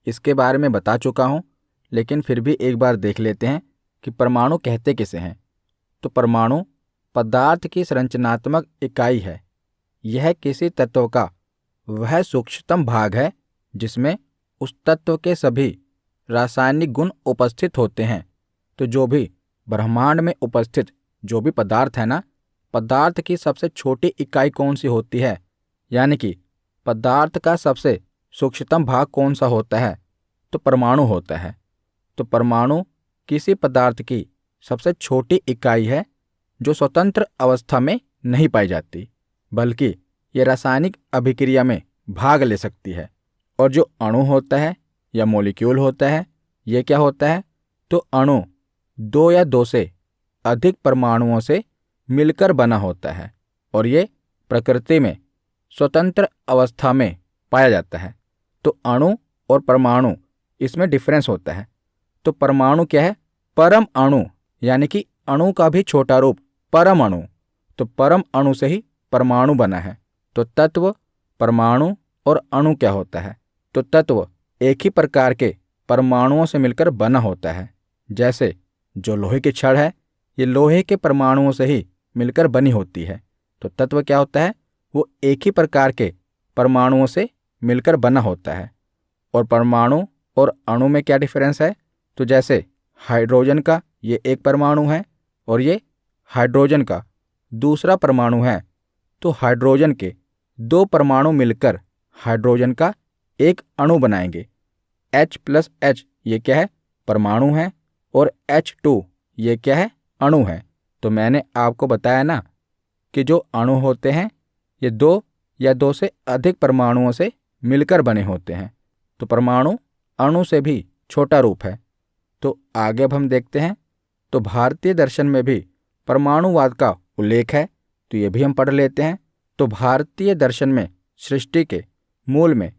इसके बारे में बता चुका हूँ, लेकिन फिर भी एक बार देख लेते हैं कि परमाणु कहते किसे हैं। तो परमाणु पदार्थ की संरचनात्मक इकाई है। यह किसी तत्व का वह सूक्ष्मतम भाग है जिसमें उस तत्व के सभी रासायनिक गुण उपस्थित होते हैं। तो जो भी ब्रह्मांड में उपस्थित जो भी पदार्थ है ना, पदार्थ की सबसे छोटी इकाई कौन सी होती है, यानी कि पदार्थ का सबसे सूक्ष्मतम भाग कौन सा होता है, तो परमाणु होता है। तो परमाणु किसी पदार्थ की सबसे छोटी इकाई है जो स्वतंत्र अवस्था में नहीं पाई जाती, बल्कि ये रासायनिक अभिक्रिया में भाग ले सकती है। और जो अणु होता है या मॉलिक्यूल होता है, ये क्या होता है, तो अणु दो या दो से अधिक परमाणुओं से मिलकर बना होता है और ये प्रकृति में स्वतंत्र अवस्था में पाया जाता है। तो अणु और परमाणु इसमें डिफरेंस होता है। तो परमाणु क्या है, परम अणु, यानी कि अणु का भी छोटा रूप परम अणु। तो परम अणु से ही परमाणु बना है। तो तत्व, परमाणु और अणु क्या होता है, तो तत्व एक ही प्रकार के परमाणुओं से मिलकर बना होता है। जैसे जो लोहे की छड़ है, ये लोहे के परमाणुओं से ही मिलकर बनी होती है। तो तत्व क्या होता है, वो एक ही प्रकार के परमाणुओं से मिलकर बना होता है। और परमाणु और अणु में क्या डिफरेंस है, तो जैसे हाइड्रोजन का ये एक परमाणु है और ये हाइड्रोजन का दूसरा परमाणु है, तो हाइड्रोजन के दो परमाणु मिलकर हाइड्रोजन का एक अणु बनाएंगे। H+H ये क्या है, परमाणु है, और H2 ये क्या है, अणु है। तो मैंने आपको बताया ना कि जो अणु होते हैं ये दो या दो से अधिक परमाणुओं से मिलकर बने होते हैं। तो परमाणु अणु से भी छोटा रूप है। तो आगे अब हम देखते हैं, तो भारतीय दर्शन में भी परमाणुवाद का उल्लेख है, तो ये भी हम पढ़ लेते हैं। तो भारतीय दर्शन में सृष्टि के मूल में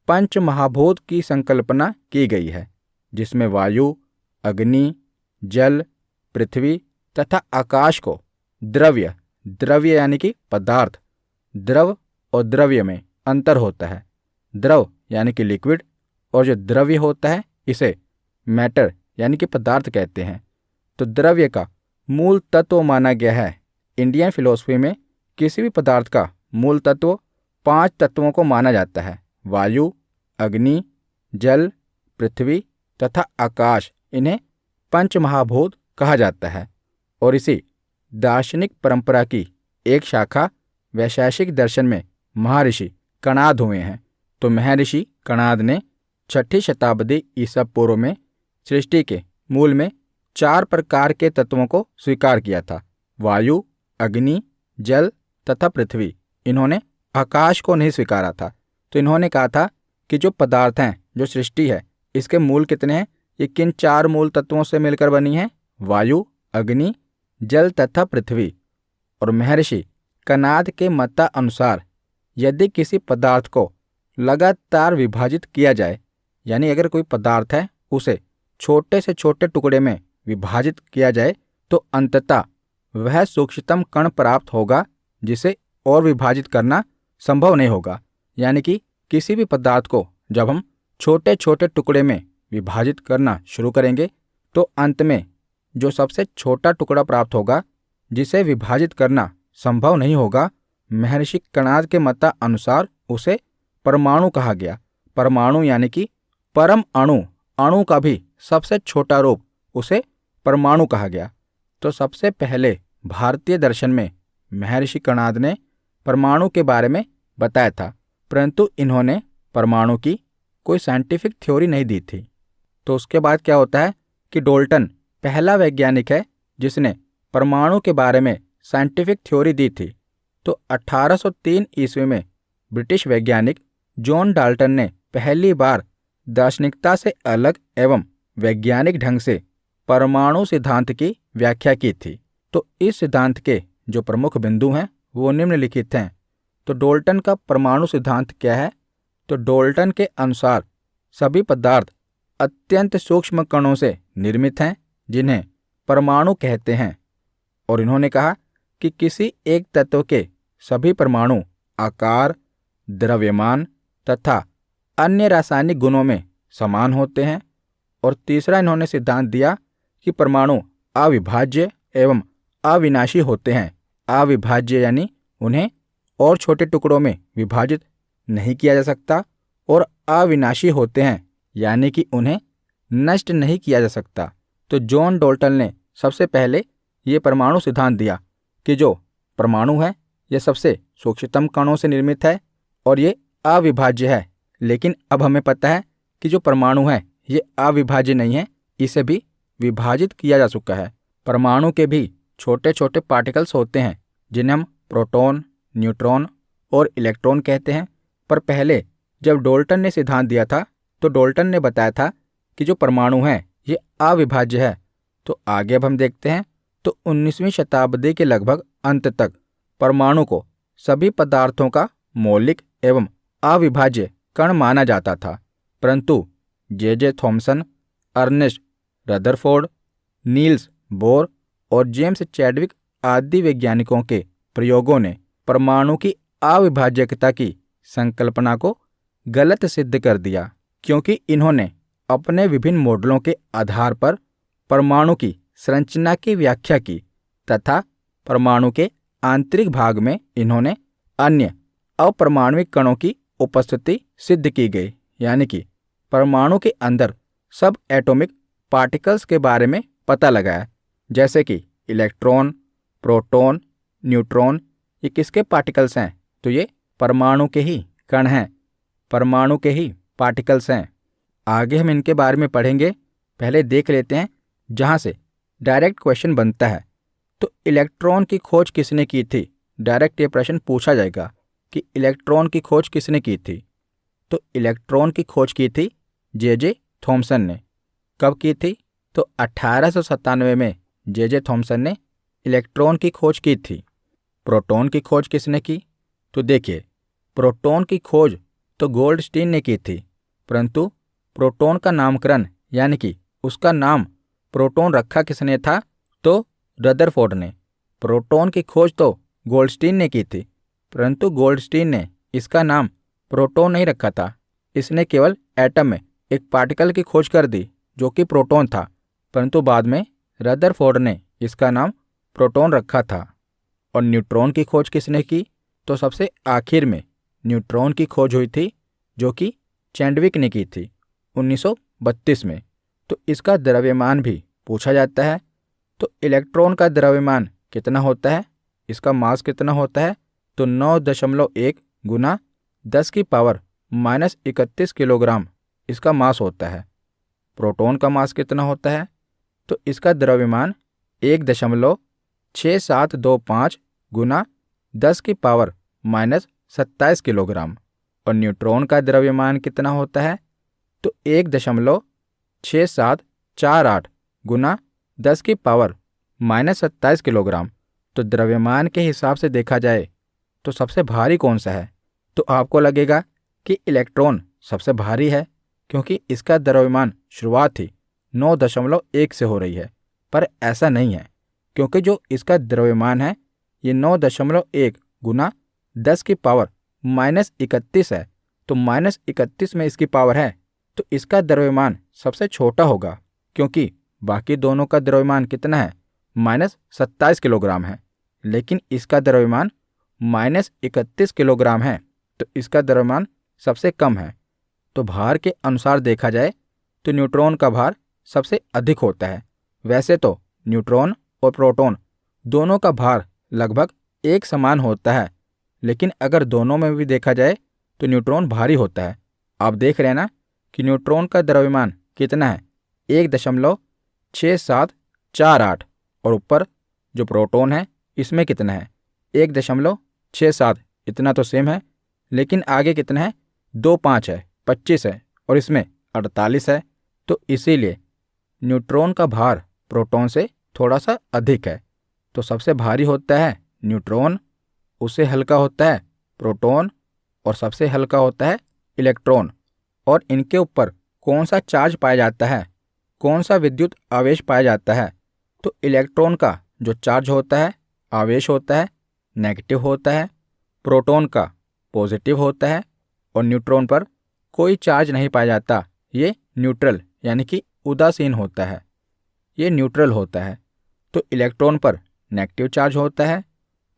पंच महाभूत की संकल्पना की गई है, जिसमें वायु, अग्नि, जल, पृथ्वी तथा आकाश को द्रव्य, द्रव्य यानी कि पदार्थ, द्रव और द्रव्य में अंतर होता है। द्रव यानी कि लिक्विड और जो द्रव्य होता है इसे मैटर यानी कि पदार्थ कहते हैं। तो द्रव्य का मूल तत्व माना गया है। इंडियन फिलॉसफी में किसी भी पदार्थ का मूल तत्व 5 तत्वों को माना जाता है: वायु, अग्नि, जल, पृथ्वी तथा आकाश। इन्हें पंच महाभूत कहा जाता है। और इसी दार्शनिक परंपरा की एक शाखा वैशेषिक दर्शन में महर्षि कणाद हुए हैं। तो महर्षि कणाद ने 6ठी शताब्दी ईसा पूर्व में सृष्टि के मूल में 4 प्रकार के तत्वों को स्वीकार किया था: वायु, अग्नि, जल तथा पृथ्वी। इन्होंने आकाश को नहीं स्वीकारा था। तो इन्होंने कहा था कि जो पदार्थ हैं, जो सृष्टि है, इसके मूल कितने हैं, ये किन 4 मूल तत्वों से मिलकर बनी है: वायु, अग्नि, जल तथा पृथ्वी। और महर्षि कणाद के मतानुसार यदि किसी पदार्थ को लगातार विभाजित किया जाए, यानी अगर कोई पदार्थ है उसे छोटे से छोटे टुकड़े में विभाजित किया जाए, तो अंततः वह सूक्ष्मतम कण प्राप्त होगा जिसे और विभाजित करना संभव नहीं होगा। यानी कि किसी भी पदार्थ को जब हम छोटे छोटे टुकड़े में विभाजित करना शुरू करेंगे, तो अंत में जो सबसे छोटा टुकड़ा प्राप्त होगा जिसे विभाजित करना संभव नहीं होगा, महर्षि कणाद के मतानुसार उसे परमाणु कहा गया। परमाणु यानी कि परम अणु, अणु का भी सबसे छोटा रूप, उसे परमाणु कहा गया। तो सबसे पहले भारतीय दर्शन में महर्षि कणाद ने परमाणु के बारे में बताया था, परंतु इन्होंने परमाणु की कोई साइंटिफिक थ्योरी नहीं दी थी। तो उसके बाद क्या होता है कि डाल्टन पहला वैज्ञानिक है जिसने परमाणु के बारे में साइंटिफिक थ्योरी दी थी। तो 1803 ईस्वी में ब्रिटिश वैज्ञानिक जॉन डाल्टन ने पहली बार दार्शनिकता से अलग एवं वैज्ञानिक ढंग से परमाणु सिद्धांत की व्याख्या की थी। तो इस सिद्धांत के जो प्रमुख बिंदु हैं वो निम्नलिखित हैं। तो डाल्टन का परमाणु सिद्धांत क्या है, तो डाल्टन के अनुसार सभी पदार्थ अत्यंत सूक्ष्म कणों से निर्मित हैं जिन्हें परमाणु कहते हैं। और इन्होंने कहा कि किसी एक तत्व के सभी परमाणु आकार, द्रव्यमान तथा अन्य रासायनिक गुणों में समान होते हैं। और तीसरा इन्होंने सिद्धांत दिया कि परमाणु अविभाज्य एवं अविनाशी होते हैं। अविभाज्य यानी उन्हें और छोटे टुकड़ों में विभाजित नहीं किया जा सकता, और अविनाशी होते हैं यानी कि उन्हें नष्ट नहीं किया जा सकता। तो जॉन डाल्टन ने सबसे पहले ये परमाणु सिद्धांत दिया कि जो परमाणु है यह सबसे सूक्ष्मतम कणों से निर्मित है और ये अविभाज्य है। लेकिन अब हमें पता है कि जो परमाणु है ये अविभाज्य नहीं है, इसे भी विभाजित किया जा चुका है। परमाणु के भी छोटे छोटे पार्टिकल्स होते हैं जिन्हें हम प्रोटॉन, न्यूट्रॉन और इलेक्ट्रॉन कहते हैं। पर पहले जब डाल्टन ने सिद्धांत दिया था तो डाल्टन ने बताया था कि जो परमाणु है ये अविभाज्य है। तो आगे अब हम देखते हैं तो 19वीं शताब्दी के लगभग अंत तक परमाणु को सभी पदार्थों का मौलिक एवं अविभाज्य कण माना जाता था। परंतु J Thomson, Ernest Rutherford, Niels Bohr और जेम्स चैडविक आदि वैज्ञानिकों के प्रयोगों ने परमाणु की अविभाज्यता की संकल्पना को गलत सिद्ध कर दिया, क्योंकि इन्होंने अपने विभिन्न मॉडलों के आधार पर परमाणु की संरचना की व्याख्या की तथा परमाणु के आंतरिक भाग में इन्होंने अन्य अपरमाणुविक कणों की उपस्थिति सिद्ध की गई, यानी कि परमाणु के अंदर सब एटॉमिक पार्टिकल्स के बारे में पता लगाया, जैसे कि इलेक्ट्रॉन, प्रोटॉन, न्यूट्रॉन। ये किसके पार्टिकल्स हैं? तो ये परमाणु के ही कण हैं, परमाणु के ही पार्टिकल्स हैं। आगे हम इनके बारे में पढ़ेंगे, पहले देख लेते हैं जहाँ से डायरेक्ट क्वेश्चन बनता है। तो इलेक्ट्रॉन की खोज किसने की थी? डायरेक्ट ये प्रश्न पूछा जाएगा कि इलेक्ट्रॉन की खोज किसने की थी? तो इलेक्ट्रॉन की खोज की थी जे थॉमसन ने। कब की थी? तो 1897 में जे थॉमसन ने इलेक्ट्रॉन की खोज की थी। प्रोटॉन की खोज किसने की? तो देखिए, प्रोटॉन की खोज तो गोल्डस्टीन ने की थी, परंतु प्रोटॉन का नामकरण यानी कि उसका नाम प्रोटॉन रखा किसने था? तो रदरफोर्ड ने। प्रोटॉन की खोज तो गोल्डस्टीन ने की थी, परंतु गोल्डस्टीन ने इसका नाम प्रोटॉन नहीं रखा था। इसने केवल एटम में एक पार्टिकल की खोज कर दी जो कि प्रोटॉन था, परंतु बाद में रदरफोर्ड ने इसका नाम प्रोटॉन रखा था। और न्यूट्रॉन की खोज किसने की? तो सबसे आखिर में न्यूट्रॉन की खोज हुई थी जो कि चैडविक ने की थी 1932 में। तो इसका द्रव्यमान भी पूछा जाता है। तो इलेक्ट्रॉन का द्रव्यमान कितना होता है? इसका मास कितना होता है? तो 9.1 गुना 10 की पावर -31 किलोग्राम इसका मास होता है। प्रोटॉन का मास कितना होता है? तो इसका द्रव्यमान 1.6725 गुना 10 की पावर -27 किलोग्राम। और न्यूट्रॉन का द्रव्यमान कितना होता है? तो 1.6748 गुना 10 की पावर -27 किलोग्राम। तो द्रव्यमान के हिसाब से देखा जाए तो सबसे भारी कौन सा है? तो आपको लगेगा कि इलेक्ट्रॉन सबसे भारी है, क्योंकि इसका द्रव्यमान शुरुआत ही 9.1 से हो रही है। पर ऐसा नहीं है, क्योंकि जो इसका द्रव्यमान है ये 9.1 गुना 10 की पावर -31 है। तो -31 में इसकी पावर है, तो इसका द्रव्यमान सबसे छोटा होगा, क्योंकि बाकी दोनों का द्रव्यमान कितना है? -27 किलोग्राम है, लेकिन इसका द्रव्यमान -31 किलोग्राम है। तो इसका द्रव्यमान सबसे कम है। तो भार के अनुसार देखा जाए तो न्यूट्रॉन का भार सबसे अधिक होता है। वैसे तो न्यूट्रॉन और प्रोटॉन दोनों का भार लगभग एक समान होता है, लेकिन अगर दोनों में भी देखा जाए तो न्यूट्रॉन भारी होता है। आप देख रहे हैं ना कि न्यूट्रॉन का द्रव्यमान कितना है? 1.6748। और ऊपर जो प्रोटॉन है इसमें कितना है? 1.67। इतना तो सेम है, लेकिन आगे कितना है? 2.5 है, 25 है, और इसमें 48 है। तो इसीलिए न्यूट्रॉन का भार प्रोटॉन से थोड़ा सा अधिक है। तो सबसे भारी होता है न्यूट्रॉन, उससे हल्का होता है प्रोटॉन, और सबसे हल्का होता है इलेक्ट्रॉन। और इनके ऊपर कौन सा चार्ज पाया जाता है? कौन सा विद्युत आवेश पाया जाता है? तो इलेक्ट्रॉन का जो चार्ज होता है, आवेश होता है, नेगेटिव होता है। प्रोटॉन का पॉजिटिव होता है। और न्यूट्रॉन पर कोई चार्ज नहीं पाया जाता, ये न्यूट्रल यानी कि उदासीन होता है, ये न्यूट्रल होता है। तो इलेक्ट्रॉन पर नेगेटिव चार्ज होता है,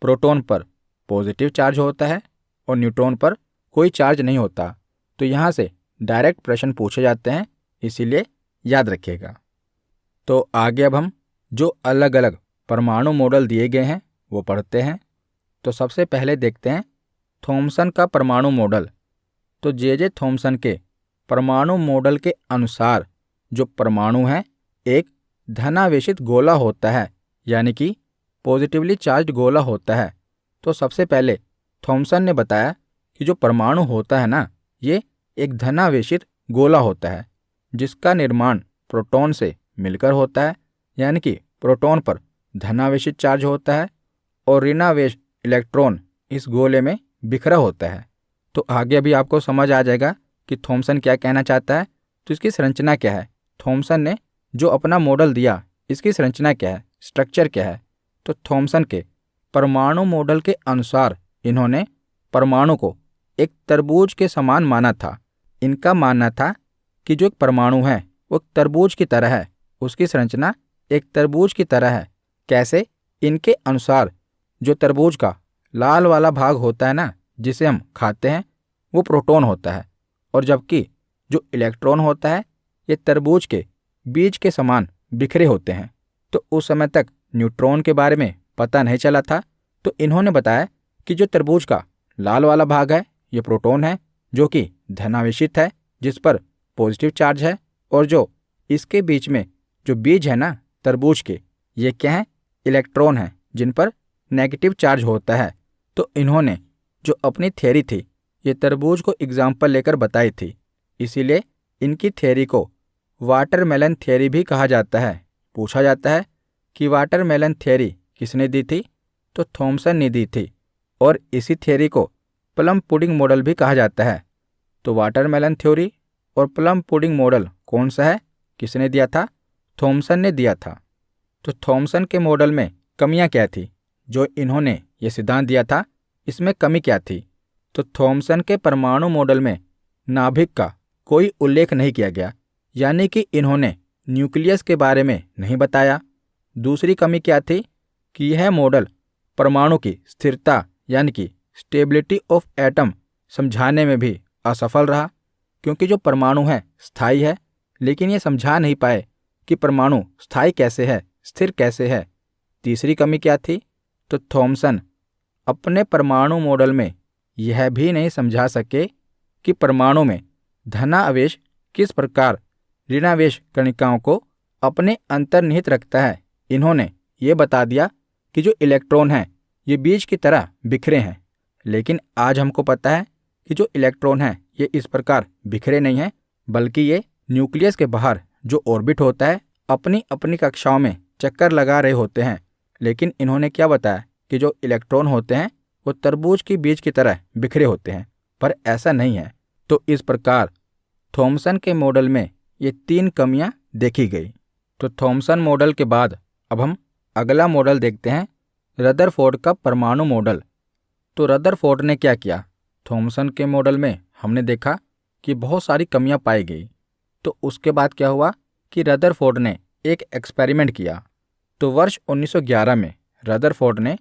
प्रोटॉन पर पॉजिटिव चार्ज होता है और न्यूट्रॉन पर कोई चार्ज नहीं होता। तो यहाँ से डायरेक्ट प्रश्न पूछे जाते हैं, इसीलिए याद रखिएगा। तो आगे अब हम जो अलग अलग परमाणु मॉडल दिए गए हैं वो पढ़ते हैं। तो सबसे पहले देखते हैं थॉमसन का परमाणु मॉडल। तो जे थॉमसन के परमाणु मॉडल के अनुसार जो परमाणु है एक धनावेशित गोला होता है, यानी कि पॉजिटिवली चार्ज्ड गोला होता है। तो सबसे पहले थॉमसन ने बताया कि जो परमाणु होता है ना, ये एक धनावेशित गोला होता है जिसका निर्माण प्रोटॉन से मिलकर होता है, यानी कि प्रोटॉन पर धनावेशित चार्ज होता है और ऋणावेश इलेक्ट्रॉन इस गोले में बिखरा होता है। तो आगे अभी आपको समझ आ जाएगा कि थॉमसन क्या कहना चाहता है। तो इसकी संरचना क्या है, थॉमसन ने जो अपना मॉडल दिया इसकी संरचना क्या है, स्ट्रक्चर क्या है। तो थॉमसन के परमाणु मॉडल के अनुसार इन्होंने परमाणु को एक तरबूज के समान माना था। इनका मानना था कि जो एक परमाणु है वो तरबूज की तरह है, उसकी संरचना एक तरबूज की तरह है। कैसे? इनके अनुसार जो तरबूज का लाल वाला भाग होता है ना, जिसे हम खाते हैं, वो प्रोटॉन होता है, और जबकि जो इलेक्ट्रॉन होता है ये तरबूज के बीज के समान बिखरे होते हैं। तो उस समय तक न्यूट्रॉन के बारे में पता नहीं चला था। तो इन्होंने बताया कि जो तरबूज का लाल वाला भाग है ये प्रोटॉन है जो कि धनावेशित है, जिस पर पॉजिटिव चार्ज है, और जो इसके बीच में जो बीज है ना तरबूज के, ये क्या है, इलेक्ट्रॉन है जिन पर नेगेटिव चार्ज होता है। तो इन्होंने जो अपनी थ्योरी थी ये तरबूज को एग्जाम्पल लेकर बताई थी, इसीलिए इनकी थ्योरी को वाटरमेलन थ्योरी भी कहा जाता है। पूछा जाता है कि वाटरमेलन थ्योरी किसने दी थी, तो थॉमसन ने दी थी, और इसी थ्योरी को प्लम पुडिंग मॉडल भी कहा जाता है। तो वाटरमेलन थ्योरी और प्लम पुडिंग मॉडल कौन सा है, किसने दिया था, थॉमसन ने दिया था। तो थॉमसन के मॉडल में कमियां क्या थी, जो इन्होंने ये सिद्धांत दिया था इसमें कमी क्या थी। तो थॉमसन के परमाणु मॉडल में नाभिक का कोई उल्लेख नहीं किया गया, यानी कि इन्होंने न्यूक्लियस के बारे में नहीं बताया। दूसरी कमी क्या थी कि यह मॉडल परमाणु की स्थिरता यानी कि स्टेबिलिटी ऑफ एटम समझाने में भी असफल रहा, क्योंकि जो परमाणु है स्थायी है, लेकिन ये समझा नहीं पाए कि परमाणु स्थायी कैसे है, स्थिर कैसे है। तीसरी कमी क्या थी, तो थॉमसन अपने परमाणु मॉडल में यह भी नहीं समझा सके कि परमाणु में धनावेश किस प्रकार ऋणावेश कणिकाओं को अपने अंतर्निहित रखता है। इन्होंने ये बता दिया कि जो इलेक्ट्रॉन हैं ये बीज की तरह बिखरे हैं, लेकिन आज हमको पता है कि जो इलेक्ट्रॉन हैं ये इस प्रकार बिखरे नहीं हैं, बल्कि ये न्यूक्लियस के बाहर जो ऑर्बिट होता है अपनी अपनी कक्षाओं में चक्कर लगा रहे होते हैं। लेकिन इन्होंने क्या बताया कि जो इलेक्ट्रॉन होते हैं वो तरबूज की बीज की तरह बिखरे होते हैं, पर ऐसा नहीं है। तो इस प्रकार थॉमसन के मॉडल में ये 3 कमियां देखी गई। तो थॉमसन मॉडल के बाद अब हम अगला मॉडल देखते हैं, रदरफोर्ड का परमाणु मॉडल। तो रदरफोर्ड ने क्या किया, थॉमसन के मॉडल में हमने देखा कि बहुत सारी कमियां पाई गई। तो उसके बाद क्या हुआ कि रदरफोर्ड ने एक एक्सपेरिमेंट किया। तो वर्ष 1911 में रदरफोर्ड ने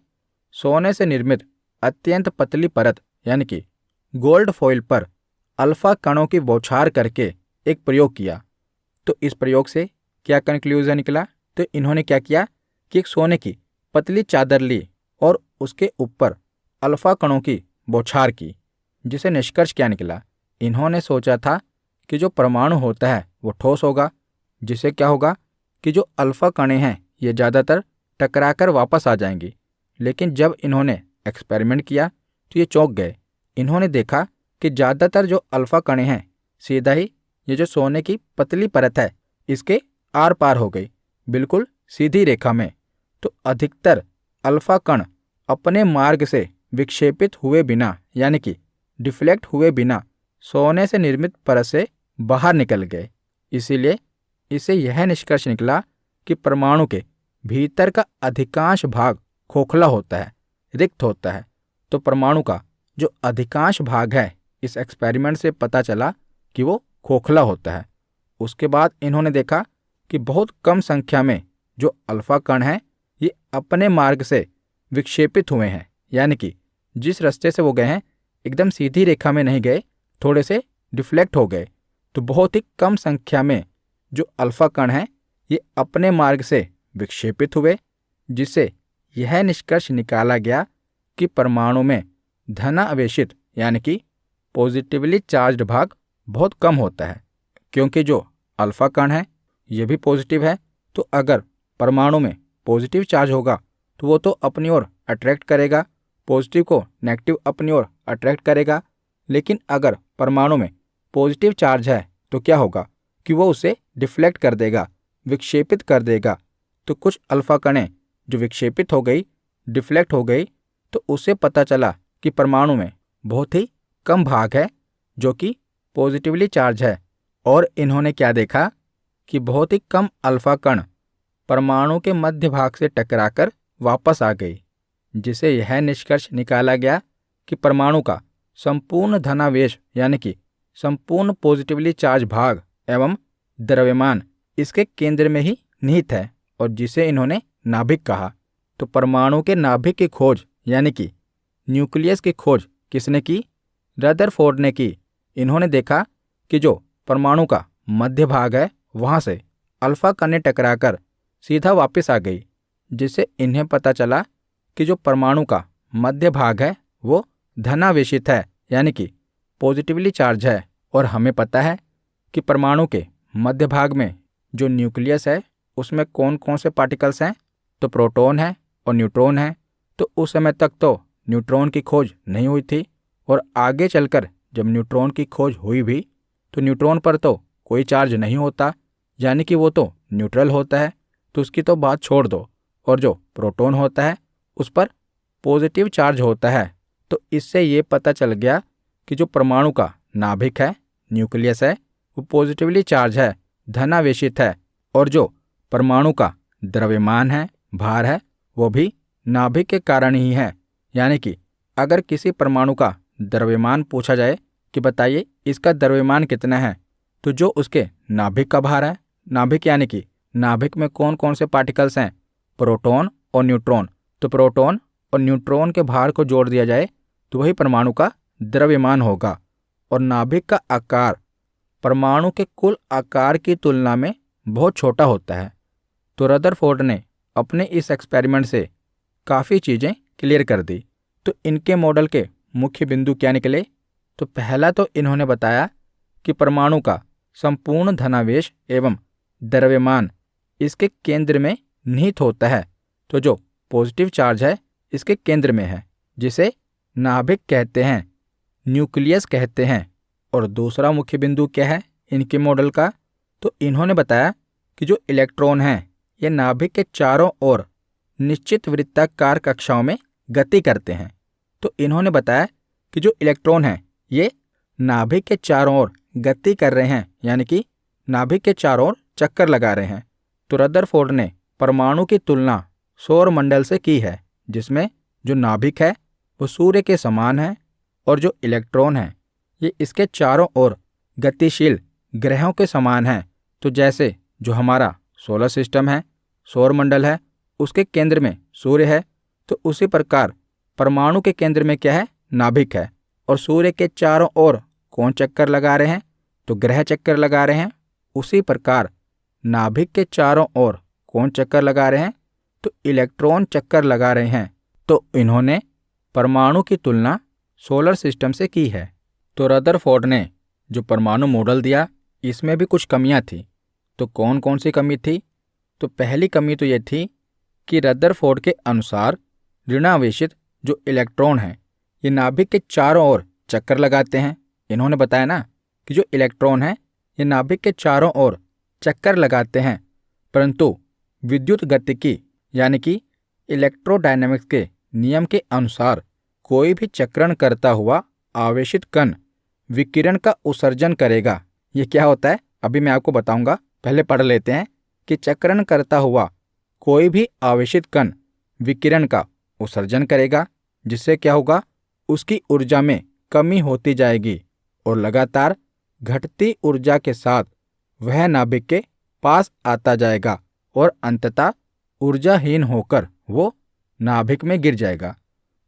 सोने से निर्मित अत्यंत पतली परत यानी कि गोल्ड फॉइल पर अल्फा कणों की बौछार करके एक प्रयोग किया। तो इस प्रयोग से क्या कंक्लूजन निकला, तो इन्होंने क्या किया कि एक सोने की पतली चादर ली और उसके ऊपर अल्फा कणों की बौछार की, जिसे निष्कर्ष क्या निकला, इन्होंने सोचा था कि जो परमाणु होता है वो ठोस होगा, जिससे क्या होगा कि जो अल्फा कणें हैं ये ज़्यादातर टकराकर वापस आ जाएंगी। लेकिन जब इन्होंने एक्सपेरिमेंट किया तो ये चौंक गए। इन्होंने देखा कि ज़्यादातर जो अल्फा कणें हैं सीधा ही ये जो सोने की पतली परत है इसके आर पार हो गई, बिल्कुल सीधी रेखा में। तो अधिकतर अल्फा कण अपने मार्ग से विक्षेपित हुए बिना यानी कि डिफ्लेक्ट हुए बिना सोने से निर्मित परत से बाहर निकल गए। इसीलिए इसे यह निष्कर्ष निकला कि परमाणु के भीतर का अधिकांश भाग खोखला होता है, रिक्त होता है। तो परमाणु का जो अधिकांश भाग है इस एक्सपेरिमेंट से पता चला कि वो खोखला होता है। उसके बाद इन्होंने देखा कि बहुत कम संख्या में जो अल्फा कण हैं ये अपने मार्ग से विक्षेपित हुए हैं, यानी कि जिस रास्ते से वो गए हैं एकदम सीधी रेखा में नहीं गए, थोड़े से डिफ्लेक्ट हो गए। तो बहुत ही कम संख्या में जो अल्फा कण हैं ये अपने मार्ग से विक्षेपित हुए, जिससे यह निष्कर्ष निकाला गया कि परमाणु में धनावेशित यानी कि पॉजिटिवली चार्ज्ड भाग बहुत कम होता है, क्योंकि जो अल्फा कण है ये भी पॉजिटिव है। तो अगर परमाणु में पॉजिटिव चार्ज होगा तो वो तो अपनी ओर अट्रैक्ट करेगा, पॉजिटिव को नेगेटिव अपनी ओर अट्रैक्ट करेगा। लेकिन अगर परमाणु में पॉजिटिव चार्ज है तो क्या होगा कि वो उसे डिफ्लेक्ट कर देगा, विक्षेपित कर देगा। तो कुछ अल्फा कणें जो विक्षेपित हो गई, डिफ्लेक्ट हो गई, तो उसे पता चला कि परमाणु में बहुत ही कम भाग है जो कि पॉजिटिवली चार्ज है। और इन्होंने क्या देखा कि बहुत ही कम अल्फा कण परमाणु के मध्य भाग से टकराकर वापस आ गई, जिसे यह निष्कर्ष निकाला गया कि परमाणु का संपूर्ण धनावेश यानी कि संपूर्ण पॉजिटिवली चार्ज भाग एवं द्रव्यमान इसके केंद्र में ही निहित है, और जिसे इन्होंने नाभिक कहा। तो परमाणु के नाभिक की खोज यानी कि न्यूक्लियस की खोज किसने की? रदरफोर्ड ने की। इन्होंने देखा कि जो परमाणु का मध्य भाग है वहाँ से अल्फा कणें टकराकर सीधा वापस आ गई, जिससे इन्हें पता चला कि जो परमाणु का मध्य भाग है वो धनावेशित है यानी कि पॉजिटिवली चार्ज है। और हमें पता है कि परमाणु के मध्य भाग में जो न्यूक्लियस है उसमें कौन कौन से पार्टिकल्स हैं? तो प्रोटॉन है और न्यूट्रॉन है। तो उस समय तक तो न्यूट्रॉन की खोज नहीं हुई थी, और आगे चलकर जब न्यूट्रॉन की खोज हुई भी तो न्यूट्रॉन पर तो कोई चार्ज नहीं होता, यानी कि वो तो न्यूट्रल होता है, तो उसकी तो बात छोड़ दो। और जो प्रोटॉन होता है उस पर पॉजिटिव चार्ज होता है। तो इससे ये पता चल गया कि जो परमाणु का नाभिक है, न्यूक्लियस है, वो पॉजिटिवली चार्ज है, धनावेशित है। और जो परमाणु का द्रव्यमान है, भार है, वो भी नाभिक के कारण ही है। यानी कि अगर किसी परमाणु का द्रव्यमान पूछा जाए कि बताइए इसका द्रव्यमान कितना है, तो जो उसके नाभिक का भार है, नाभिक यानी कि नाभिक में कौन कौन से पार्टिकल्स हैं? प्रोटॉन और न्यूट्रॉन। तो प्रोटॉन और न्यूट्रॉन के भार को जोड़ दिया जाए तो वही परमाणु का द्रव्यमान होगा। और नाभिक का आकार परमाणु के कुल आकार की तुलना में बहुत छोटा होता है। तो रदरफोर्ड ने अपने इस एक्सपेरिमेंट से काफ़ी चीज़ें क्लियर कर दी। तो इनके मॉडल के मुख्य बिंदु क्या निकले? तो पहला तो इन्होंने बताया कि परमाणु का संपूर्ण धनावेश एवं द्रव्यमान इसके केंद्र में निहित होता है। तो जो पॉजिटिव चार्ज है इसके केंद्र में है, जिसे नाभिक कहते हैं, न्यूक्लियस कहते हैं। और दूसरा मुख्य बिंदु क्या है इनके मॉडल का? तो इन्होंने बताया कि जो इलेक्ट्रॉन हैं ये नाभिक के चारों ओर निश्चित वृत्ताकार कक्षाओं में गति करते हैं। तो इन्होंने बताया कि जो इलेक्ट्रॉन हैं ये नाभिक के चारों ओर गति कर रहे हैं, यानी कि नाभिक के चारों ओर चक्कर लगा रहे हैं। तो रदरफोर्ड ने परमाणु की तुलना सौर मंडल से की है, जिसमें जो नाभिक है वो सूर्य के समान है, और जो इलेक्ट्रॉन है ये इसके चारों ओर गतिशील ग्रहों के समान है। तो जैसे जो हमारा सोलर सिस्टम है, सौर मंडल है, उसके केंद्र में सूर्य है, तो उसी प्रकार परमाणु के केंद्र में क्या है? नाभिक है। और सूर्य के चारों ओर कौन चक्कर लगा रहे हैं? तो ग्रह चक्कर लगा रहे हैं। उसी प्रकार नाभिक के चारों ओर कौन चक्कर लगा रहे हैं? तो इलेक्ट्रॉन चक्कर लगा रहे हैं। तो इन्होंने परमाणु की तुलना सोलर सिस्टम से की है। तो रदरफोर्ड ने जो परमाणु मॉडल दिया इसमें भी कुछ कमियां थी। तो कौन कौन सी कमी थी? तो पहली कमी तो ये थी कि रदरफोर्ड के अनुसार ऋणावेशित जो इलेक्ट्रॉन हैं ये नाभिक के चारों ओर चक्कर लगाते हैं। इन्होंने बताया ना कि जो इलेक्ट्रॉन हैं ये नाभिक के चारों ओर चक्कर लगाते हैं, परंतु विद्युत गतिकी यानी कि इलेक्ट्रोडायनेमिक्स के नियम के अनुसार कोई भी चक्रण करता हुआ आवेशित कण विकिरण का उत्सर्जन करेगा। ये क्या होता है अभी मैं आपको बताऊंगा, पहले पढ़ लेते हैं कि चक्रण करता हुआ कोई भी आवेशित कण विकिरण का उत्सर्जन करेगा, जिससे क्या होगा? उसकी ऊर्जा में कमी होती जाएगी, और लगातार घटती ऊर्जा के साथ वह नाभिक के पास आता जाएगा और अंततः ऊर्जाहीन होकर वो नाभिक में गिर जाएगा।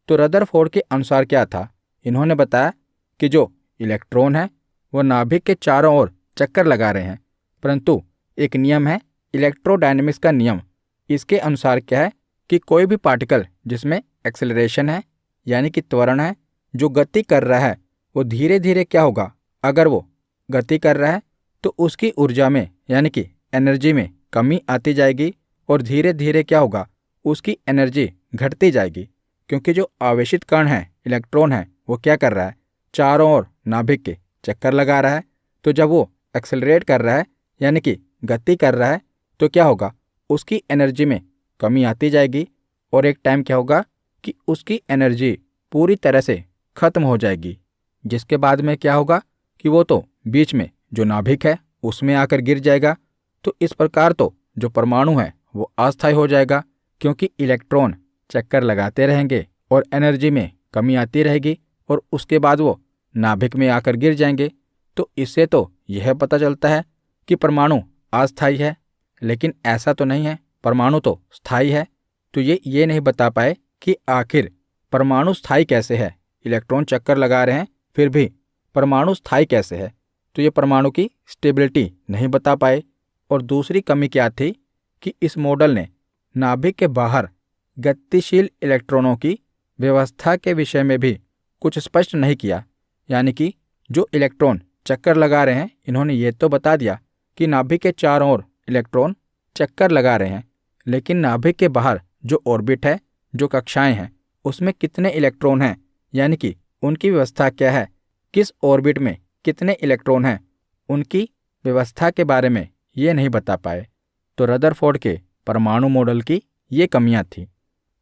तो रदरफोर्ड के अनुसार क्या था? इन्होंने बताया कि जो इलेक्ट्रॉन है वो नाभिक के चारों ओर चक्कर लगा रहे हैं, परंतु एक नियम है इलेक्ट्रोडायनेमिक्स का नियम। इसके अनुसार क्या है कि कोई भी पार्टिकल जिसमें एक्सेलरेशन है यानी कि त्वरण है, जो गति कर रहा है, वो धीरे धीरे क्या होगा, अगर वो गति कर रहा है तो उसकी ऊर्जा में यानी कि एनर्जी में कमी आती जाएगी और धीरे धीरे क्या होगा, उसकी एनर्जी घटती जाएगी। क्योंकि जो आवेशित कण है, इलेक्ट्रॉन है, वो क्या कर रहा है, चारों ओर नाभिक के चक्कर लगा रहा है। तो जब वो एक्सेलरेट कर रहा है यानी कि गति कर रहा है तो क्या होगा, उसकी एनर्जी में कमी आती जाएगी और एक टाइम क्या होगा कि उसकी एनर्जी पूरी तरह से खत्म हो जाएगी, जिसके बाद में क्या होगा कि वो तो बीच में जो नाभिक है उसमें आकर गिर जाएगा। तो इस प्रकार तो जो परमाणु है वो अस्थायी हो जाएगा, क्योंकि इलेक्ट्रॉन चक्कर लगाते रहेंगे और एनर्जी में कमी आती रहेगी और उसके बाद वो नाभिक में आकर गिर जाएंगे। तो इससे तो यह पता चलता है कि परमाणु अस्थायी है, लेकिन ऐसा तो नहीं है, परमाणु तो स्थायी है। तो ये नहीं बता पाए कि आखिर परमाणु स्थायी कैसे है। इलेक्ट्रॉन चक्कर लगा रहे हैं फिर भी परमाणु स्थायी कैसे है, तो ये परमाणु की स्टेबिलिटी नहीं बता पाए। और दूसरी कमी क्या थी कि इस मॉडल ने नाभिक के बाहर गतिशील इलेक्ट्रॉनों की व्यवस्था के विषय में भी कुछ स्पष्ट नहीं किया। यानी कि जो इलेक्ट्रॉन चक्कर लगा रहे हैं, इन्होंने ये तो बता दिया कि नाभिक के चारों ओर इलेक्ट्रॉन चक्कर लगा रहे हैं, लेकिन नाभिक के बाहर जो ऑर्बिट है, जो कक्षाएं हैं, उसमें कितने इलेक्ट्रॉन हैं, यानी कि उनकी व्यवस्था क्या है, किस ऑर्बिट में कितने इलेक्ट्रॉन हैं, उनकी व्यवस्था के बारे में ये नहीं बता पाए। तो रदरफोर्ड के परमाणु मॉडल की ये कमियां थी।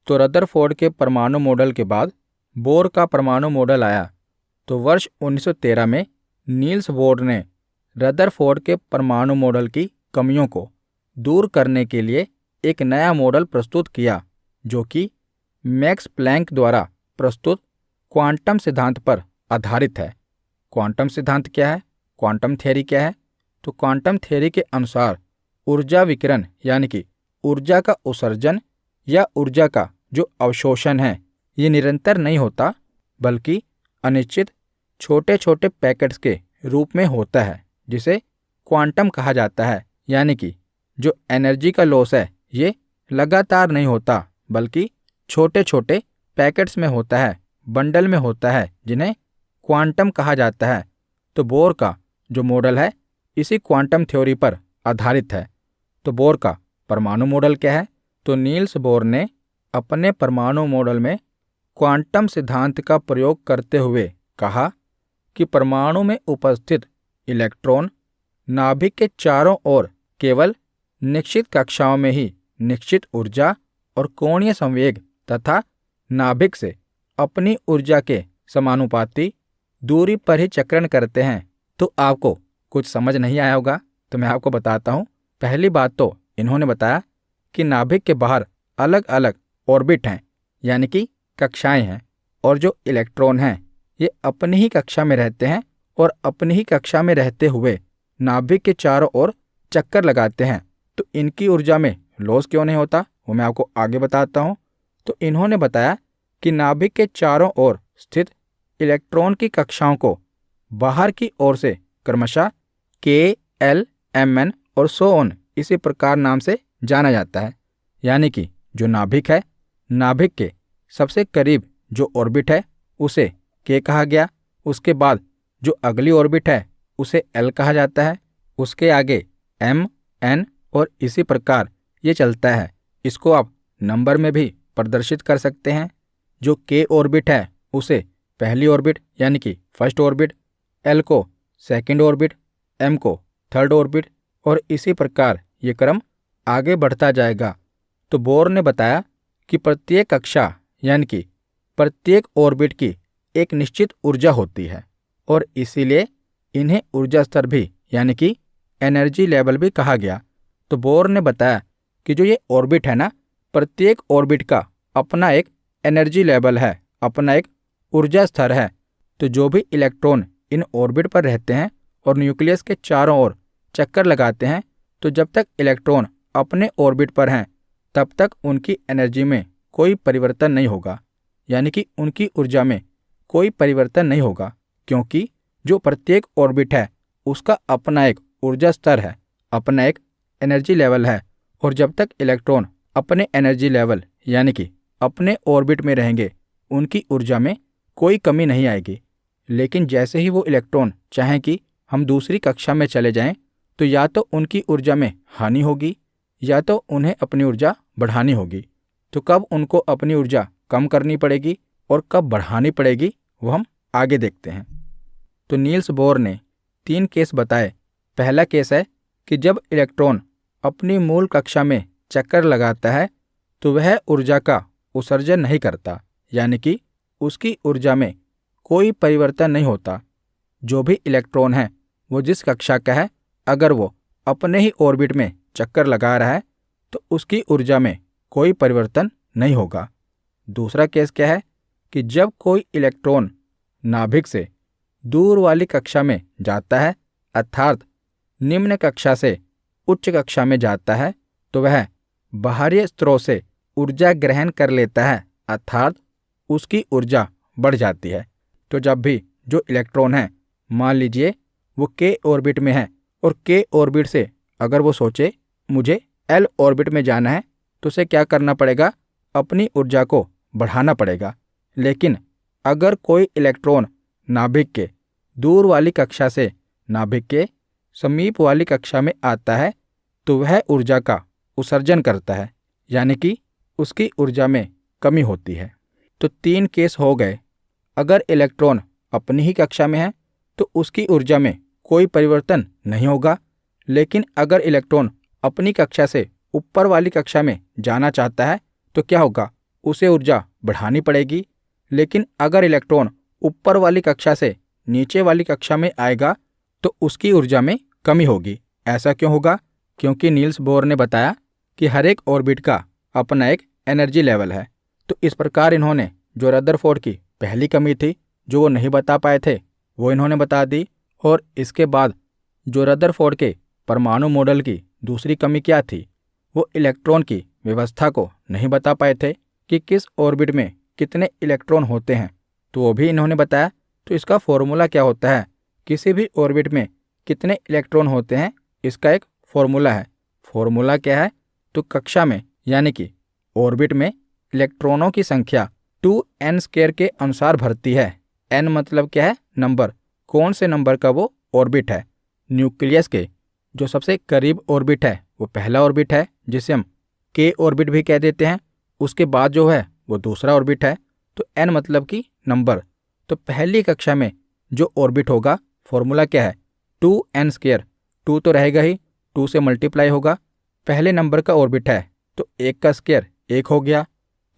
तो रदरफोर्ड के परमाणु मॉडल के बाद बोर का परमाणु मॉडल आया। तो वर्ष 1913 में नील्स बोर ने रदरफोर्ड के परमाणु मॉडल की कमियों को दूर करने के लिए एक नया मॉडल प्रस्तुत किया, जो कि मैक्स प्लैंक द्वारा प्रस्तुत क्वांटम सिद्धांत पर आधारित है। क्वांटम सिद्धांत क्या है, क्वांटम थ्योरी क्या है? तो क्वांटम थ्योरी के अनुसार ऊर्जा विकिरण यानी कि ऊर्जा का उत्सर्जन या ऊर्जा का जो अवशोषण है, ये निरंतर नहीं होता, बल्कि अनिश्चित छोटे छोटे पैकेट्स के रूप में होता है, जिसे क्वांटम कहा जाता है। यानी कि जो एनर्जी का लॉस है ये लगातार नहीं होता, बल्कि छोटे छोटे पैकेट्स में होता है, बंडल में होता है, जिन्हें क्वांटम कहा जाता है। तो बोर का जो मॉडल है इसी क्वांटम थ्योरी पर आधारित है। तो बोर का परमाणु मॉडल क्या है? तो नील्स बोर ने अपने परमाणु मॉडल में क्वांटम सिद्धांत का प्रयोग करते हुए कहा कि परमाणु में उपस्थित इलेक्ट्रॉन नाभिक के चारों ओर केवल निश्चित कक्षाओं में ही निश्चित ऊर्जा और कोणीय संवेग तथा नाभिक से अपनी ऊर्जा के समानुपाती दूरी पर ही चक्रण करते हैं। तो आपको कुछ समझ नहीं आया होगा, तो मैं आपको बताता हूँ। पहली बात तो इन्होंने बताया कि नाभिक के बाहर अलग अलग ऑर्बिट हैं, यानी कि कक्षाएं हैं, और जो इलेक्ट्रॉन हैं ये अपनी ही कक्षा में रहते हैं और अपनी ही कक्षा में रहते हुए नाभिक के चारों ओर चक्कर लगाते हैं। तो इनकी ऊर्जा में लॉस क्यों नहीं होता, वो मैं आपको आगे बताता हूँ। तो इन्होंने बताया कि नाभिक के चारों ओर स्थित इलेक्ट्रॉन की कक्षाओं को बाहर की ओर से क्रमशः K, L, Mn और सो ऑन इसी प्रकार नाम से जाना जाता है। यानी कि जो नाभिक है, नाभिक के सबसे करीब जो ऑर्बिट है उसे K कहा गया, उसके बाद जो अगली ऑर्बिट है उसे L कहा जाता है, उसके आगे M, N और इसी प्रकार ये चलता है। इसको आप नंबर में भी प्रदर्शित कर सकते हैं। जो K ऑर्बिट है उसे पहली ऑर्बिट यानी कि फर्स्ट ऑर्बिट, L को सेकंड ऑर्बिट, M को थर्ड ऑर्बिट और इसी प्रकार ये क्रम आगे बढ़ता जाएगा। तो बोर ने बताया कि प्रत्येक कक्षा यानी कि प्रत्येक ऑर्बिट की एक निश्चित ऊर्जा होती है और इसीलिए इन्हें ऊर्जा स्तर भी यानी कि एनर्जी लेवल भी कहा गया। तो बोर ने बताया कि जो ये ऑर्बिट है ना, प्रत्येक ऑर्बिट का अपना एक एनर्जी लेवल है, अपना एक ऊर्जा स्तर है। तो जो भी इलेक्ट्रॉन इन ऑर्बिट पर रहते हैं और न्यूक्लियस के चारों ओर चक्कर लगाते हैं तो जब तक इलेक्ट्रॉन अपने ऑर्बिट पर हैं तब तक उनकी एनर्जी में कोई परिवर्तन नहीं होगा, यानी कि उनकी ऊर्जा में कोई परिवर्तन नहीं होगा, क्योंकि जो प्रत्येक ऑर्बिट है उसका अपना एक ऊर्जा स्तर है, अपना एक एनर्जी लेवल है। और जब तक इलेक्ट्रॉन अपने एनर्जी लेवल यानी कि अपने ऑर्बिट में रहेंगे उनकी ऊर्जा में कोई कमी नहीं आएगी। लेकिन जैसे ही वो इलेक्ट्रॉन चाहें कि हम दूसरी कक्षा में चले जाएं तो या तो उनकी ऊर्जा में हानि होगी या तो उन्हें अपनी ऊर्जा बढ़ानी होगी। तो कब उनको अपनी ऊर्जा कम करनी पड़ेगी और कब बढ़ानी पड़ेगी वो हम आगे देखते हैं। तो नील्स बोर ने 3 केस बताए। पहला केस है कि जब इलेक्ट्रॉन अपनी मूल कक्षा में चक्कर लगाता है तो वह ऊर्जा का उत्सर्जन नहीं करता, यानी कि उसकी ऊर्जा में कोई परिवर्तन नहीं होता। जो भी इलेक्ट्रॉन है वो जिस कक्षा का है, अगर वो अपने ही ऑर्बिट में चक्कर लगा रहा है तो उसकी ऊर्जा में कोई परिवर्तन नहीं होगा। दूसरा केस क्या है कि जब कोई इलेक्ट्रॉन नाभिक से दूर वाली कक्षा में जाता है, अर्थात निम्न कक्षा से उच्च कक्षा में जाता है, तो वह बाहरी स्रोत से ऊर्जा ग्रहण कर लेता है, अर्थात उसकी ऊर्जा बढ़ जाती है। तो जब भी जो इलेक्ट्रॉन है, मान लीजिए वो के ऑर्बिट में है और के ऑर्बिट से अगर वो सोचे मुझे एल ऑर्बिट में जाना है तो उसे क्या करना पड़ेगा, अपनी ऊर्जा को बढ़ाना पड़ेगा। लेकिन अगर कोई इलेक्ट्रॉन नाभिक के दूर वाली कक्षा से नाभिक के समीप वाली कक्षा में आता है तो वह ऊर्जा का उत्सर्जन करता है, यानी कि उसकी ऊर्जा में कमी होती है। तो 3 केस हो गए। अगर इलेक्ट्रॉन अपनी ही कक्षा में है तो उसकी ऊर्जा में कोई परिवर्तन नहीं होगा। लेकिन अगर इलेक्ट्रॉन अपनी कक्षा से ऊपर वाली कक्षा में जाना चाहता है तो क्या होगा, उसे ऊर्जा बढ़ानी पड़ेगी। लेकिन अगर इलेक्ट्रॉन ऊपर वाली कक्षा से नीचे वाली कक्षा में आएगा तो उसकी ऊर्जा में कमी होगी। ऐसा क्यों होगा? क्योंकि नील्स बोर ने बताया कि हर एक ऑर्बिट का अपना एक एनर्जी लेवल है। तो इस प्रकार इन्होंने जो रदरफोर्ड की पहली कमी थी जो वो नहीं बता पाए थे वो इन्होंने बता दी। और इसके बाद जो रदरफोर्ड के परमाणु मॉडल की दूसरी कमी क्या थी, वो इलेक्ट्रॉन की व्यवस्था को नहीं बता पाए थे कि किस ऑर्बिट में कितने इलेक्ट्रॉन होते हैं, तो वो भी इन्होंने बताया। तो इसका फॉर्मूला क्या होता है, किसी भी ऑर्बिट में कितने इलेक्ट्रॉन होते हैं, इसका एक फॉर्मूला है। फॉर्मूला क्या है, तो कक्षा में यानी कि ऑर्बिट में इलेक्ट्रॉनों की संख्या 2n² के अनुसार भरती है। n मतलब क्या है, नंबर, कौन से नंबर का वो ऑर्बिट है। न्यूक्लियस के जो सबसे करीब ऑर्बिट है वो पहला ऑर्बिट है जिसे हम के ऑर्बिट भी कह देते हैं। उसके बाद जो है वो दूसरा ऑर्बिट है। तो n मतलब कि नंबर। तो पहली कक्षा में जो ऑर्बिट होगा, फॉर्मूला क्या है, 2n²। 2 तो रहेगा ही, 2 से मल्टीप्लाई होगा। पहले नंबर का ऑर्बिट है तो 1 का स्क्वायर 1 हो गया,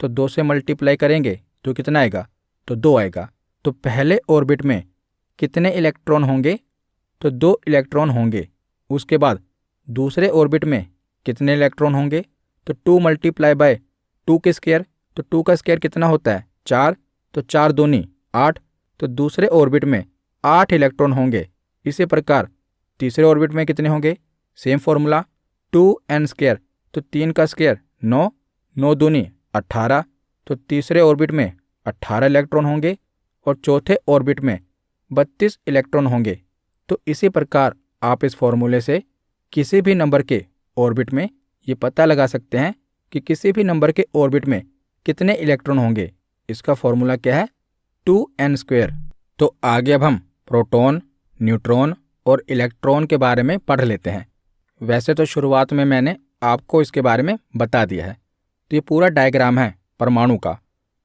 तो 2 से मल्टीप्लाई करेंगे तो कितना आएगा, तो 2 आएगा। तो पहले ऑर्बिट में कितने इलेक्ट्रॉन होंगे, तो 2 इलेक्ट्रॉन होंगे। उसके बाद दूसरे ऑर्बिट में कितने इलेक्ट्रॉन होंगे, तो 2 मल्टीप्लाई बाय 2 के स्क्वायर, तो 2 का स्क्वायर कितना होता है, 4, तो 4 दूनी 8, तो दूसरे ऑर्बिट में 8 इलेक्ट्रॉन होंगे। इसी प्रकार तीसरे ऑर्बिट में कितने होंगे, सेम फॉर्मूला 2n², तो 3 का स्क्वायर 9, 9 दूनी 18, तो तीसरे ऑर्बिट में 18 इलेक्ट्रॉन होंगे और चौथे ऑर्बिट में 32 इलेक्ट्रॉन होंगे। तो इसी प्रकार आप इस फॉर्मूले से किसी भी नंबर के ऑर्बिट में ये पता लगा सकते हैं कि किसी भी नंबर के ऑर्बिट में कितने इलेक्ट्रॉन होंगे। इसका फॉर्मूला क्या है, 2n²। तो आगे अब हम प्रोटॉन, न्यूट्रॉन और इलेक्ट्रॉन के बारे में पढ़ लेते हैं। वैसे तो शुरुआत में मैंने आपको इसके बारे में बता दिया है। तो ये पूरा डायग्राम है परमाणु का।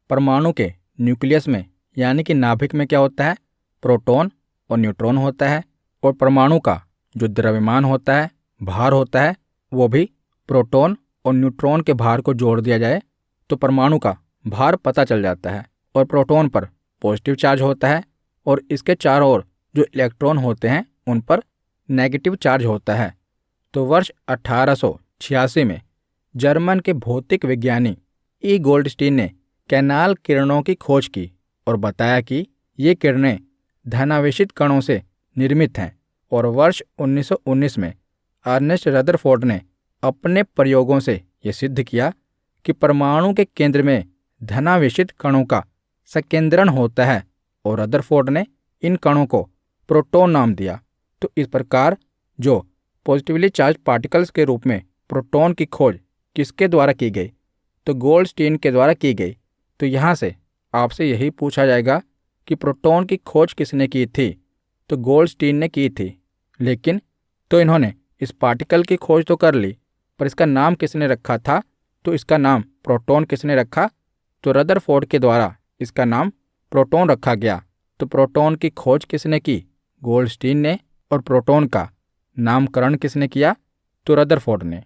परमाणु के न्यूक्लियस में यानी कि नाभिक में क्या होता है, प्रोटॉन और न्यूट्रॉन होता है। और परमाणु का जो द्रव्यमान होता है, भार होता है, वो भी प्रोटॉन और न्यूट्रॉन के भार को जोड़ दिया जाए तो परमाणु का भार पता चल जाता है। और प्रोटॉन पर पॉजिटिव चार्ज होता है और इसके चारों ओर जो इलेक्ट्रॉन होते हैं उन पर नेगेटिव चार्ज होता है। तो वर्ष 1886 में जर्मन के भौतिक विज्ञानी ई गोल्डस्टीन ने कैनाल किरणों की खोज की और बताया कि ये किरणें धनावेशित कणों से निर्मित हैं। और वर्ष 1919 में अर्नेस्ट रदरफोर्ड ने अपने प्रयोगों से यह सिद्ध किया कि परमाणु के केंद्र में धनावेशित कणों का संकेंद्रण होता है और रदरफोर्ड ने इन कणों को प्रोटॉन नाम दिया। तो इस प्रकार जो पॉजिटिवली चार्ज पार्टिकल्स के रूप में प्रोटॉन की खोज किसके द्वारा की गई? तो गोल्डस्टीन के द्वारा की गई। तो यहाँ से आपसे यही पूछा जाएगा कि प्रोटॉन की खोज किसने की थी? तो गोल्डस्टीन ने की थी। लेकिन तो इन्होंने इस पार्टिकल की खोज तो कर ली, पर इसका नाम किसने रखा था? तो इसका नाम प्रोटॉन किसने रखा? तो रदरफोर्ड के द्वारा इसका नाम प्रोटॉन रखा गया। तो प्रोटॉन की खोज किसने की? गोल्डस्टीन ने। और प्रोटॉन का नामकरण किसने किया? तो रदरफोर्ड ने।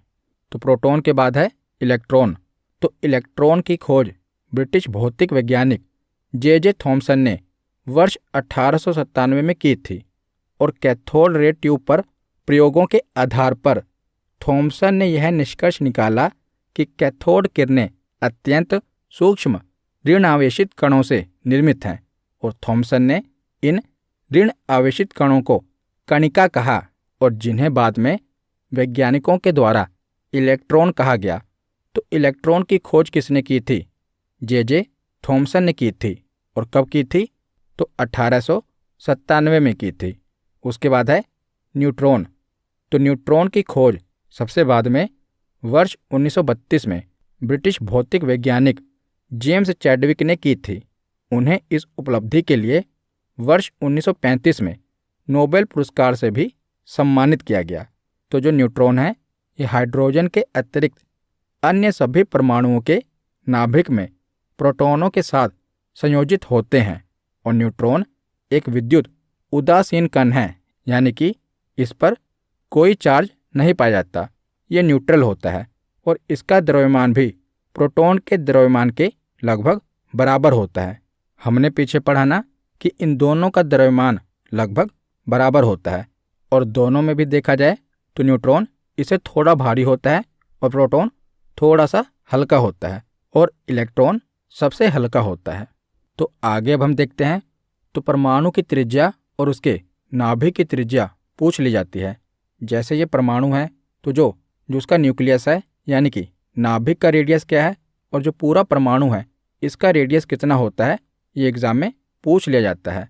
तो प्रोटॉन के बाद है इलेक्ट्रॉन। तो इलेक्ट्रॉन की खोज ब्रिटिश भौतिक वैज्ञानिक जे थॉमसन ने वर्ष 1897 में की थी और कैथोड रे ट्यूब पर प्रयोगों के आधार पर थॉमसन ने यह निष्कर्ष निकाला कि कैथोड किरणें अत्यंत सूक्ष्म ऋण आवेशित कणों से निर्मित हैं और थॉमसन ने इन ऋण आवेशित कणों को कणिका कहा और जिन्हें बाद में वैज्ञानिकों के द्वारा इलेक्ट्रॉन कहा गया। तो इलेक्ट्रॉन की खोज किसने की थी? जे थॉमसन ने की थी। और कब की थी? तो 1897 में की थी। उसके बाद है न्यूट्रॉन। तो न्यूट्रॉन की खोज सबसे बाद में वर्ष 1932 में ब्रिटिश भौतिक वैज्ञानिक जेम्स चैडविक ने की थी। उन्हें इस उपलब्धि के लिए वर्ष 1935 में नोबेल पुरस्कार से भी सम्मानित किया गया। तो जो न्यूट्रॉन है ये हाइड्रोजन के अतिरिक्त अन्य सभी परमाणुओं के नाभिक में प्रोटॉनों के साथ संयोजित होते हैं और न्यूट्रॉन एक विद्युत उदासीन कण है, यानी कि इस पर कोई चार्ज नहीं पाया जाता। ये न्यूट्रल होता है और इसका द्रव्यमान भी प्रोटॉन के द्रव्यमान के लगभग बराबर होता है। हमने पीछे पढ़ा ना कि इन दोनों का द्रव्यमान लगभग बराबर होता है और दोनों में भी देखा जाए तो न्यूट्रॉन इसे थोड़ा भारी होता है और प्रोटॉन थोड़ा सा हल्का होता है और इलेक्ट्रॉन सबसे हल्का होता है। तो आगे अब हम देखते हैं। तो परमाणु की त्रिज्या और उसके नाभिक की त्रिज्या पूछ ली जाती है। जैसे ये परमाणु है तो जो उसका न्यूक्लियस है यानी कि नाभिक का रेडियस क्या है और जो पूरा परमाणु है इसका रेडियस कितना होता है, ये एग्जाम में पूछ लिया जाता है।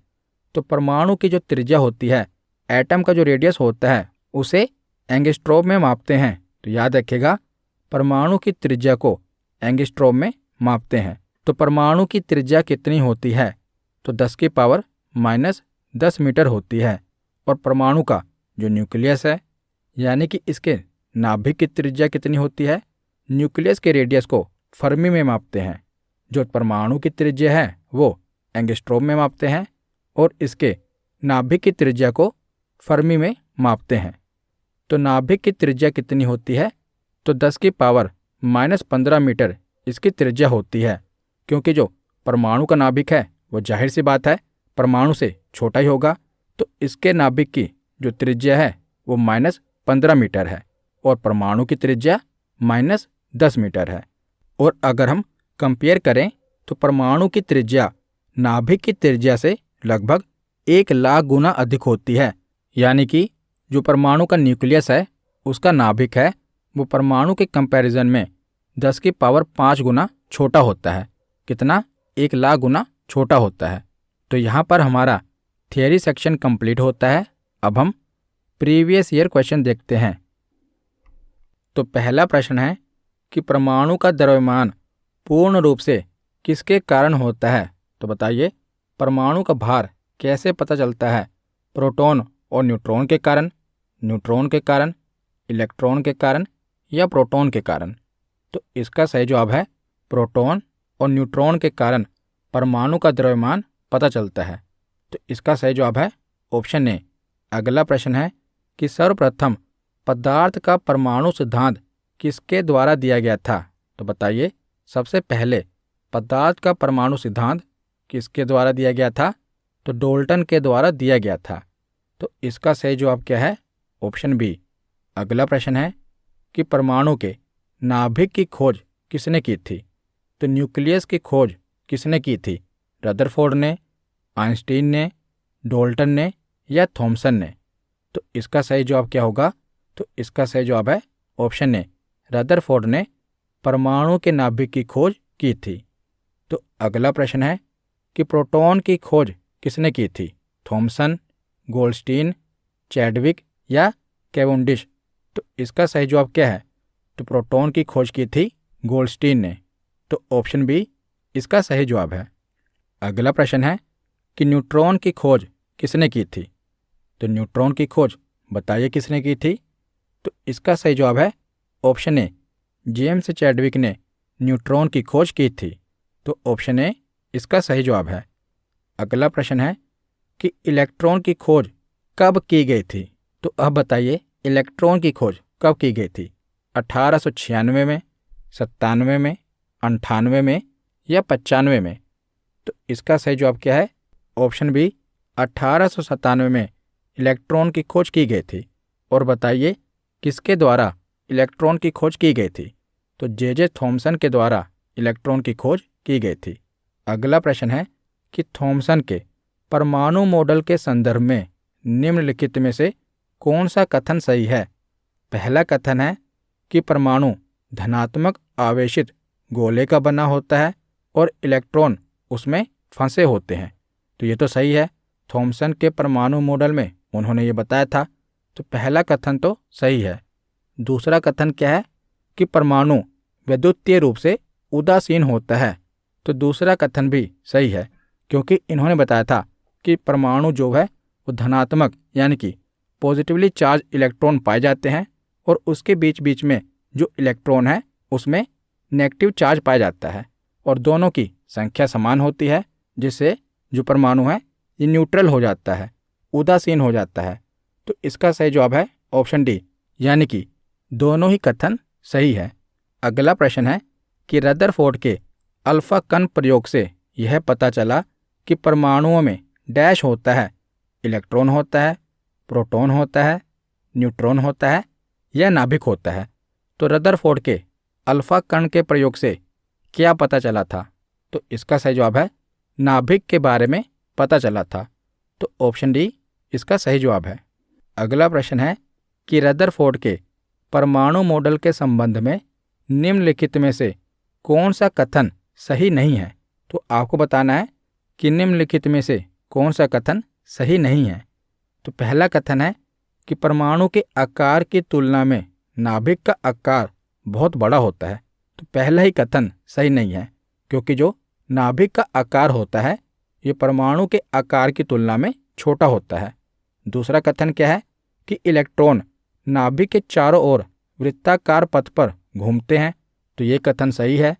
तो परमाणु की जो त्रिज्या होती है, एटम का जो रेडियस होता है उसे एंगस्ट्रॉम में मापते हैं। तो याद रखिएगा परमाणु की त्रिज्या को एंगस्ट्रॉम में मापते हैं। तो परमाणु की त्रिज्या कितनी होती है? तो 10⁻⁻10 मीटर होती है। और परमाणु का जो न्यूक्लियस है यानी कि इसके नाभिक की त्रिज्या कितनी होती है? न्यूक्लियस के रेडियस को फर्मी में मापते हैं। जो परमाणु की त्रिज्या है वो एंगस्ट्रॉम में मापते हैं और इसके नाभिक की त्रिज्या को फर्मी में मापते हैं। तो नाभिक की त्रिज्या कितनी होती है? तो 10⁻⁻15 मीटर इसकी त्रिज्या होती है, क्योंकि जो परमाणु का नाभिक है वो जाहिर सी बात है परमाणु से छोटा ही होगा। तो इसके नाभिक की जो त्रिज्या है वो -15 मीटर है और परमाणु की त्रिज्या -10 मीटर है। और अगर हम कंपेयर करें तो परमाणु की त्रिज्या नाभिक की त्रिज्या से लगभग 1,00,000 गुना अधिक होती है। यानी कि जो परमाणु का न्यूक्लियस है उसका नाभिक है वो परमाणु के कंपैरिजन में 10⁵ गुना छोटा होता है। कितना? 1,00,000 गुना छोटा होता है। तो यहाँ पर हमारा थियरी सेक्शन कंप्लीट होता है। अब हम प्रीवियस ईयर क्वेश्चन देखते हैं। तो पहला प्रश्न है कि परमाणु का द्रव्यमान पूर्ण रूप से किसके कारण होता है? तो बताइए परमाणु का भार कैसे पता चलता है? प्रोटॉन और न्यूट्रॉन के कारण, न्यूट्रॉन के कारण, इलेक्ट्रॉन के कारण या प्रोटॉन के कारण? तो इसका सही जवाब है प्रोटॉन और न्यूट्रॉन के कारण परमाणु का द्रव्यमान पता चलता है। तो इसका सही जवाब है ऑप्शन ए। अगला प्रश्न है कि सर्वप्रथम पदार्थ का परमाणु सिद्धांत किसके द्वारा दिया गया था? तो बताइए सबसे पहले पदार्थ का परमाणु सिद्धांत किसके द्वारा दिया गया था? तो डाल्टन के द्वारा दिया गया था। तो इसका सही जवाब क्या है? Option B. अगला प्रश्न है कि परमाणु के नाभिक की खोज किसने की थी? तो न्यूक्लियस की खोज किसने की थी? रदरफोर्ड ने, आइंस्टीन ने, डाल्टन ने या थॉमसन ने? तो इसका सही जवाब क्या होगा? तो इसका सही जवाब है ऑप्शन ए, रदरफोर्ड ने परमाणु के नाभिक की खोज की थी। तो अगला प्रश्न है कि प्रोटॉन की खोज किसने की थी? थॉमसन, गोल्डस्टीन, चैडविक या कैवेंडिश? तो इसका सही जवाब क्या है? तो प्रोटॉन की खोज की थी गोल्डस्टीन ने। तो ऑप्शन बी इसका सही जवाब है। अगला प्रश्न है कि न्यूट्रॉन की खोज किसने की थी? तो न्यूट्रॉन की खोज बताइए किसने की थी? तो इसका सही जवाब है ऑप्शन ए, जेम्स चैडविक ने न्यूट्रॉन की खोज की थी। तो ऑप्शन ए इसका सही जवाब है। अगला प्रश्न है कि इलेक्ट्रॉन की खोज कब की गई थी? तो अब बताइए इलेक्ट्रॉन की खोज कब की गई थी? 1896 में, 97 में, 98 में या 95 में? तो इसका सही जवाब क्या है? ऑप्शन बी, 1897 में इलेक्ट्रॉन की खोज की गई थी। और बताइए किसके द्वारा इलेक्ट्रॉन की खोज की गई थी? तो जे थॉमसन के द्वारा इलेक्ट्रॉन की खोज की गई थी। अगला प्रश्न है कि थॉमसन के परमाणु मॉडल के संदर्भ में निम्नलिखित में से कौन सा कथन सही है? पहला कथन है कि परमाणु धनात्मक आवेशित गोले का बना होता है और इलेक्ट्रॉन उसमें फंसे होते हैं। तो ये तो सही है, थॉमसन के परमाणु मॉडल में उन्होंने ये बताया था। तो पहला कथन तो सही है। दूसरा कथन क्या है कि परमाणु वैद्युतीय रूप से उदासीन होता है। तो दूसरा कथन भी सही है, क्योंकि इन्होंने बताया था कि परमाणु जो है वो धनात्मक यानी कि पॉजिटिवली चार्ज इलेक्ट्रॉन पाए जाते हैं और उसके बीच बीच में जो इलेक्ट्रॉन है उसमें नेगेटिव चार्ज पाया जाता है और दोनों की संख्या समान होती है, जिससे जो परमाणु है ये न्यूट्रल हो जाता है, उदासीन हो जाता है। तो इसका सही जवाब है ऑप्शन डी, यानी कि दोनों ही कथन सही है। अगला प्रश्न है कि रदरफोर्ड के अल्फा कण प्रयोग से यह पता चला कि परमाणुओं में डैश होता है, इलेक्ट्रॉन होता है, प्रोटॉन होता है, न्यूट्रॉन होता है या नाभिक होता है। तो रदरफोर्ड के अल्फा कण के प्रयोग से क्या पता चला था? तो इसका सही जवाब है नाभिक के बारे में पता चला था। तो ऑप्शन डी इसका सही जवाब है। अगला प्रश्न है कि रदरफोर्ड के परमाणु मॉडल के संबंध में निम्नलिखित में से कौन सा कथन सही नहीं है? तो आपको बताना है कि निम्नलिखित में से कौन सा कथन सही नहीं है। तो पहला कथन है कि परमाणु के आकार की तुलना में नाभिक का आकार बहुत बड़ा होता है। तो पहला ही कथन सही नहीं है, क्योंकि जो नाभिक का आकार होता है ये परमाणु के आकार की तुलना में छोटा होता है। दूसरा कथन क्या है कि इलेक्ट्रॉन नाभिक के चारों ओर वृत्ताकार पथ पर घूमते हैं। तो ये कथन सही है,